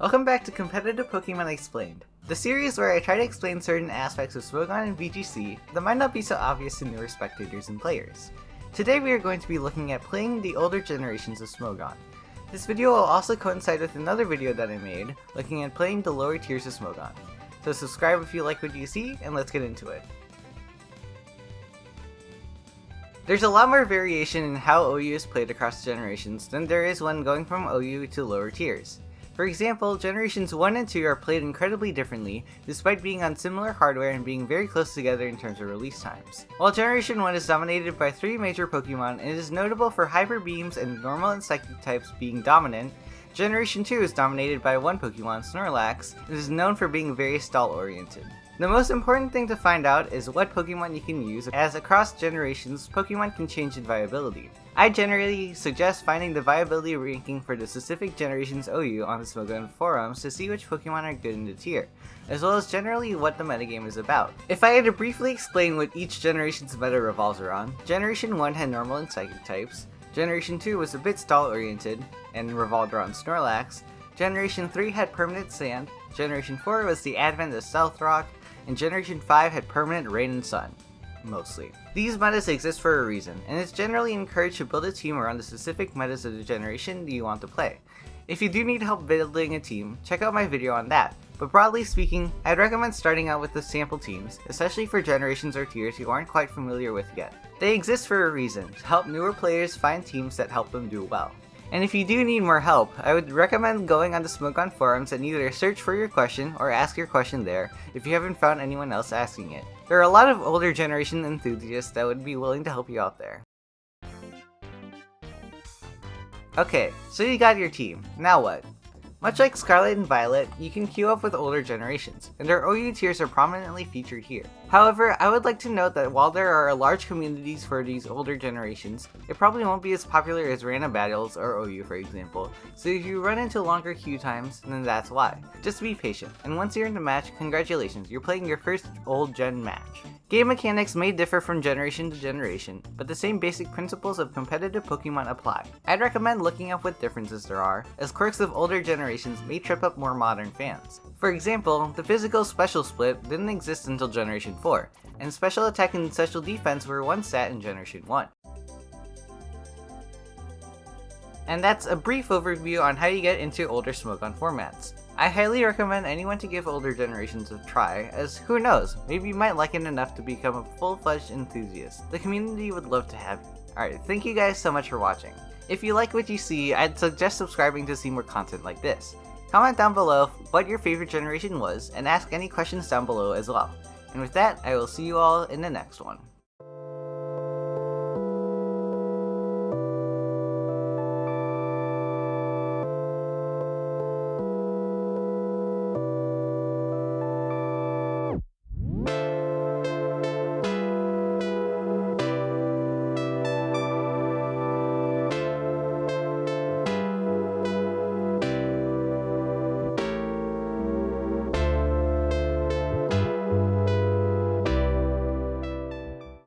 Welcome back to Competitive Pokémon Explained, the series where I try to explain certain aspects of Smogon and VGC that might not be so obvious to newer spectators and players. Today we are going to be looking at playing the older generations of Smogon. This video will also coincide with another video that I made, looking at playing the lower tiers of Smogon. So subscribe if you like what you see, and let's get into it. There's a lot more variation in how OU is played across generations than there is when going from OU to lower tiers. For example, generations 1 and 2 are played incredibly differently, despite being on similar hardware and being very close together in terms of release times. While Generation 1 is dominated by 3 major Pokemon and is notable for Hyper Beams and Normal and Psychic types being dominant, Generation 2 is dominated by 1 Pokemon, Snorlax, and is known for being very stall-oriented. The most important thing to find out is what Pokemon you can use, as across generations, Pokemon can change in viability. I generally suggest finding the viability ranking for the specific generation's OU on the Smogon forums to see which Pokemon are good in the tier, as well as generally what the metagame is about. If I had to briefly explain what each generation's meta revolves around, Generation 1 had Normal and Psychic types, Generation 2 was a bit stall-oriented and revolved around Snorlax, Generation 3 had Permanent Sand, Generation 4 was the advent of Stealth Rock, and Generation 5 had Permanent Rain and Sun. Mostly. These metas exist for a reason, and it's generally encouraged to build a team around the specific metas of the generation that you want to play. If you do need help building a team, check out my video on that, but broadly speaking, I'd recommend starting out with the sample teams, especially for generations or tiers you aren't quite familiar with yet. They exist for a reason, to help newer players find teams that help them do well. And if you do need more help, I would recommend going on the Smogon forums and either search for your question or ask your question there if you haven't found anyone else asking it. There are a lot of older generation enthusiasts that would be willing to help you out there. Okay, so you got your team. Now what? Much like Scarlet and Violet, you can queue up with older generations, and their OU tiers are prominently featured here. However, I would like to note that while there are large communities for these older generations, it probably won't be as popular as random battles or OU for example, so if you run into longer queue times, then that's why. Just be patient, and once you're in the match, congratulations, you're playing your first old gen match. Game mechanics may differ from generation to generation, but the same basic principles of competitive Pokemon apply. I'd recommend looking up what differences there are, as quirks of older generations may trip up more modern fans. For example, the physical special split didn't exist until Generation 4, and special attack and special defense were one stat in Generation 1. And that's a brief overview on how you get into older Smogon formats. I highly recommend anyone to give older generations a try, as who knows, maybe you might like it enough to become a full-fledged enthusiast. The community would love to have you. Alright, thank you guys so much for watching. If you like what you see, I'd suggest subscribing to see more content like this. Comment down below what your favorite generation was, and ask any questions down below as well. And with that, I will see you all in the next one.